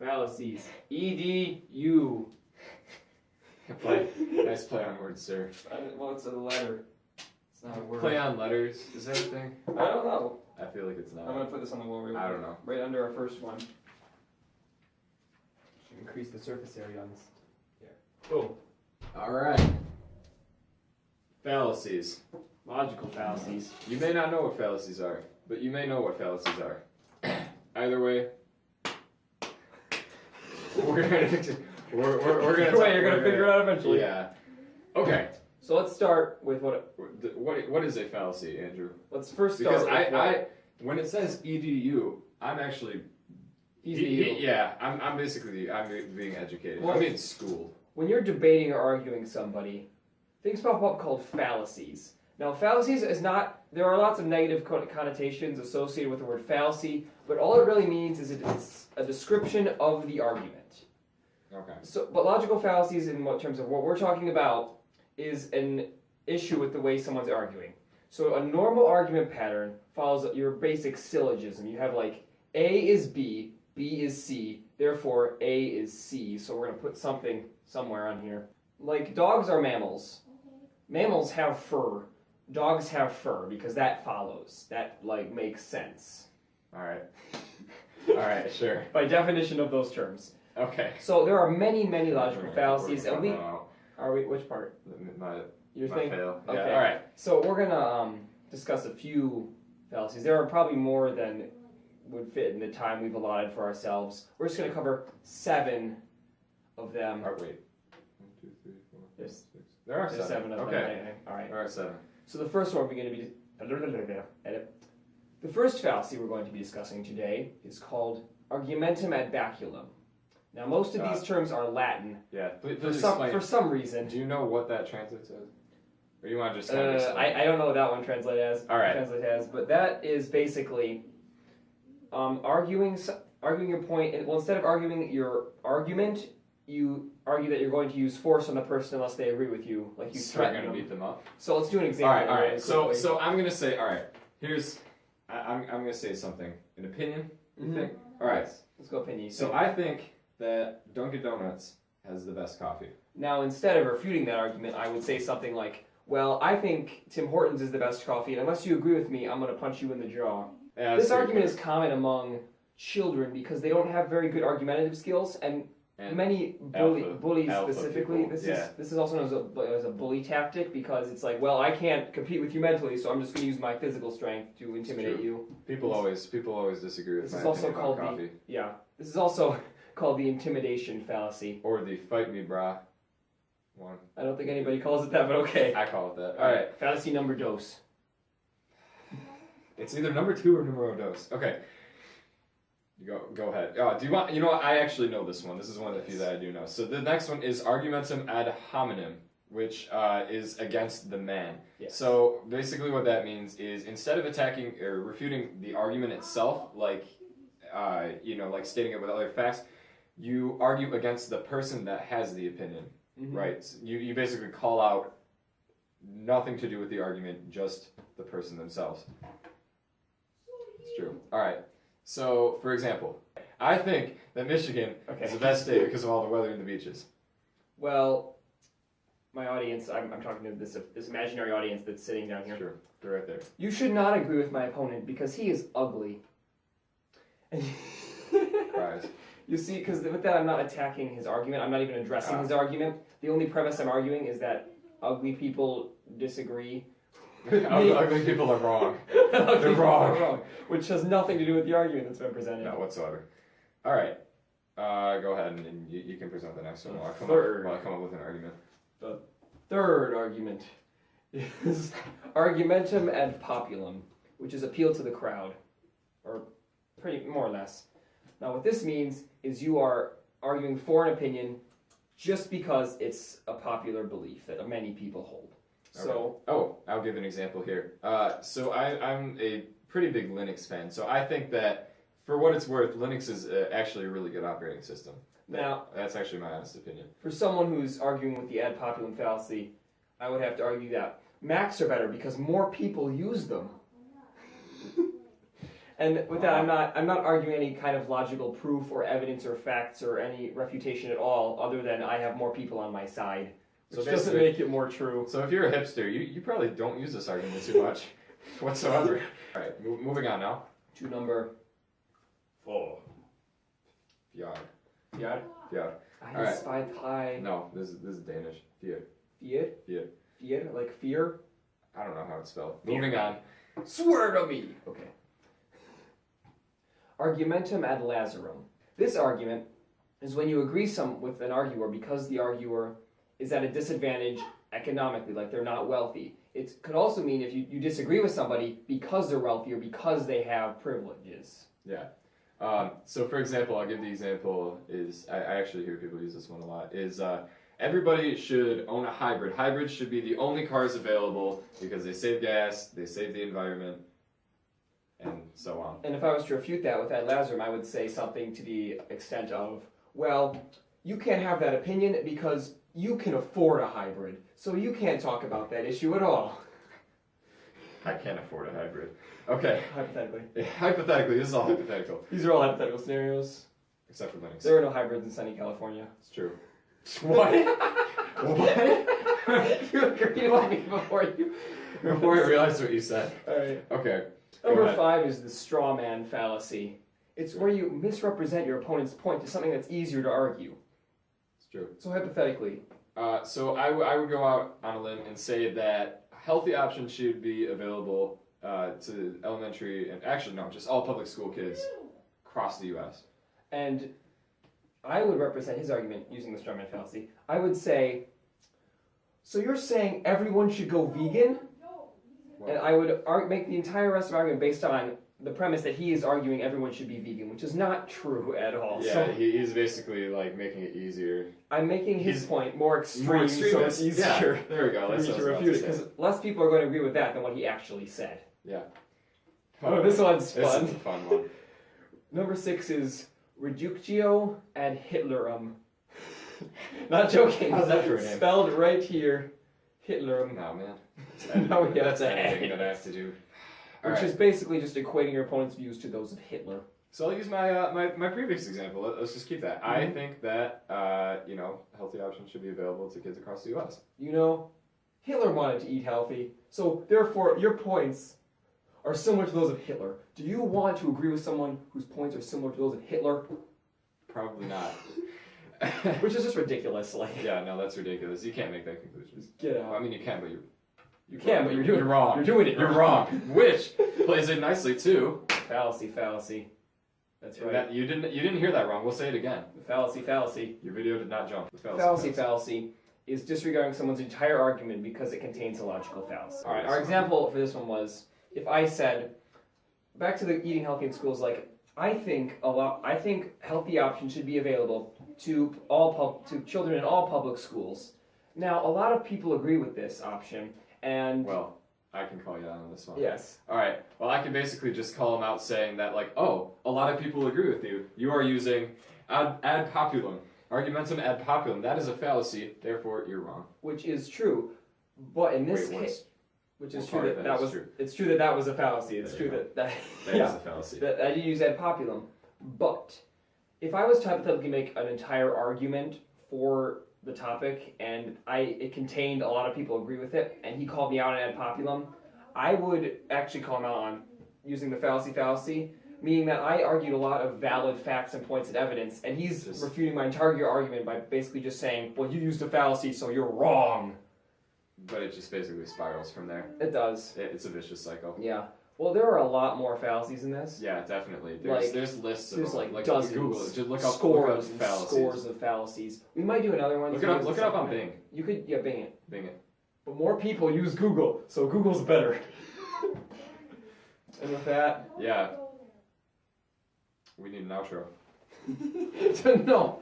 Fallacies. EDU. Nice play on words, sir. Well, it's a letter. It's not a word. Play on letters. Is that a thing? I don't know. I feel like it's not. I'm going to put this on the wall right I don't know. Right under our first one. Should increase the surface area on this. Yeah. Boom. All right. Fallacies. Logical fallacies. You may not know what fallacies are, but you may know what fallacies are. Either way, we're gonna You're gonna figure it out eventually. Yeah. Okay. So let's start with What is a fallacy, Andrew? Let's first start Because with I when it says edu, I'm actually I'm basically being educated. Well, I'm being schooled. When you're debating or arguing somebody, things pop up called fallacies. Now, fallacies is not. There are lots of negative connotations associated with the word fallacy, but all it really means is it's a description of the argument. Okay. So, but logical fallacies, in terms of what we're talking about, is an issue with the way someone's arguing. So, a normal argument pattern follows your basic syllogism. You have like A is B, B is C, therefore A is C. So we're gonna put something somewhere on here. Like dogs are mammals. Mammals have fur. Dogs have fur because that follows. That like makes sense. All right. All right. Sure. By definition of those terms. Okay. So there are many logical fallacies, and we are we which part? Your thing. Fail. Okay. Yeah, all right. So we're gonna discuss a few fallacies. There are probably more than would fit in the time we've allotted for ourselves. We're just gonna cover 7 of them. Oh, wait. 1, 2, 3, 4, 5, There's 6. There are 7. of Okay. them. All right. There are 7. So the first one we're going to be edit. The first fallacy we're going to be discussing today is called Argumentum ad baculum. Now most of these terms are Latin. Yeah. Please For some reason. Do you know what that translates as? Or you want to just kind of explain? I don't know what that one translates as. All right. But that is basically arguing your point. And well, instead of arguing your argument, you argue that you're going to use force on the person unless they agree with you, like you threaten them. You're going to beat them up. So let's do an example. All right. So I'm going to say, all right. Here's, I'm going to say something. An opinion. You think? All right. Let's go opinion. So I think that Dunkin' Donuts has the best coffee. Now, instead of refuting that argument, I would say something like, "Well, I think Tim Hortons is the best coffee, and unless you agree with me, I'm going to punch you in the jaw." Yeah, this argument is common among children because they don't have very good argumentative skills, and many bullies specifically. People. This is also known as a bully tactic because it's like, well, I can't compete with you mentally, so I'm just going to use my physical strength to intimidate you. People always disagree with this my is also opinion called about coffee. This is also called the intimidation fallacy, or the fight me brah one. I don't think anybody calls it that, but okay. I call it that. All right, fallacy number dos. It's either number 2 or numero dos. Okay. Go ahead. Do you want? You know what? I actually know this one. This is one of the few that I do know. So the next one is argumentum ad hominem, which is against the man. Yes. So basically, what that means is instead of attacking or refuting the argument itself, like like stating it with other facts, you argue against the person that has the opinion, right? So you basically call out nothing to do with the argument, just the person themselves. It's true. All right. So, for example, I think that Michigan is the best state because of all the weather and the beaches. Well, my audience, I'm talking to this imaginary audience that's sitting down here. Sure, they're right there. You should not agree with my opponent because he is ugly. Surprise. You see, because with that I'm not attacking his argument. I'm not even addressing his argument. The only premise I'm arguing is that ugly people disagree. Ugly people are wrong. They're wrong. Which has nothing to do with the argument that's been presented. Not whatsoever. All right. Go ahead and you can present the next one while I come up with an argument. The third argument is argumentum ad populum, which is appeal to the crowd, or pretty more or less. Now, what this means is you are arguing for an opinion just because it's a popular belief that many people hold. So, I'll give an example here. So I'm a pretty big Linux fan. So I think that, for what it's worth, Linux is actually a really good operating system. Now, that's actually my honest opinion. For someone who's arguing with the ad populum fallacy, I would have to argue that Macs are better because more people use them. And with that, I'm not arguing any kind of logical proof or evidence or facts or any refutation at all, other than I have more people on my side, which doesn't make it more true. So if you're a hipster, you probably don't use this argument too much whatsoever. All right, moving on now. To number 4. Fjord. Fjord? Fjord. I spy high. No, this is Danish. Fjord. Fjord? Fjord. Fjord? Like fear? I don't know how it's spelled. Moving on. Swear to me! Okay. Argumentum ad lazarum. This argument is when you agree with an arguer because the arguer is at a disadvantage economically, like they're not wealthy. It could also mean if you disagree with somebody because they're wealthy or because they have privileges. Yeah. So for example, I'll give the example is, I actually hear people use this one a lot, is everybody should own a hybrid. Hybrids should be the only cars available because they save gas, they save the environment, and so on. And if I was to refute that with ad lazarum, I would say something to the extent of, well, you can't have that opinion because you can afford a hybrid, so you can't talk about that issue at all. I can't afford a hybrid. Okay. Hypothetically. Hypothetically, this is all hypothetical. These are all hypothetical scenarios. Except for Linux. There are no hybrids in sunny California. It's true. What? What? You agreed with me before I realized what you said. Alright. Okay. Number 5 is the straw man fallacy. It's where you misrepresent your opponent's point to something that's easier to argue. It's true. So hypothetically. So I would go out on a limb and say that healthy options should be available to elementary and actually no, just all public school kids across the U.S. And I would represent his argument using the straw man fallacy. I would say, so you're saying everyone should go vegan? Well, And I would make the entire rest of the argument based on the premise that he is arguing everyone should be vegan, which is not true at all. yeah, So he's basically like making it easier. I'm making his point more extreme, so it's easier Yeah, there we go. for That's me what to I was about refute to it, say. because less people are going to agree with that than what he actually said. Yeah. Oh, this one's This fun. is a fun one. Number 6 is reductio ad Hitlerum. Not joking. How's that for a name? Spelled right here, Hitlerum. No, man. Now we have That's anything that I have to do. Which is basically just equating your opponent's views to those of Hitler. So I'll use my previous example. Let's just keep that. I think that healthy options should be available to kids across the U.S. You know, Hitler wanted to eat healthy, so therefore your points are similar to those of Hitler. Do you want to agree with someone whose points are similar to those of Hitler? Probably not. Which is just ridiculous. Like, Yeah, no, that's ridiculous. You can't make that conclusion. get out. I mean, you can, but You can, but you're wrong. You're doing it. You're wrong. Which plays in nicely too. Fallacy. That's right. You didn't hear that wrong. We'll say it again. Fallacy. Your video did not jump. The Fallacy is disregarding someone's entire argument because it contains a logical fallacy. All right. Our example for this one was if I said, back to the eating healthy in schools, like I think healthy options should be available to children in all public schools. Now, a lot of people agree with this option, and Well, I can call you out on this one. yes. All right. Well, I can basically just call them out saying that, like, oh, a lot of people agree with you. You are using ad populum. Argumentum ad populum. That is a fallacy. Therefore, you're wrong. Which is true, but in this Wait, case, which is what true part of that that that is was true? it's true that that was a fallacy. It's There true you that That is a fallacy. that I didn't use ad populum. But if I was to hypothetically make an entire argument for the topic and it contained a lot of people agree with it, and he called me out on ad populum, I would actually call him out on using the fallacy, meaning that I argued a lot of valid facts and points and evidence, and he's refuting my entire argument by basically just saying, well, you used a fallacy, so you're wrong. But it just basically spirals from there. It does. It's a vicious cycle. Yeah. Well, there are a lot more fallacies in this. Yeah, definitely. Like, There's lists of There's them. like dozens, Google it. Just look up scores and fallacies. scores of fallacies. We might do another one. Look it up on Bing. You could, yeah, Bing it. Bing it. But more people use Google, so Google's better. And with that, Yeah. We need an outro. no.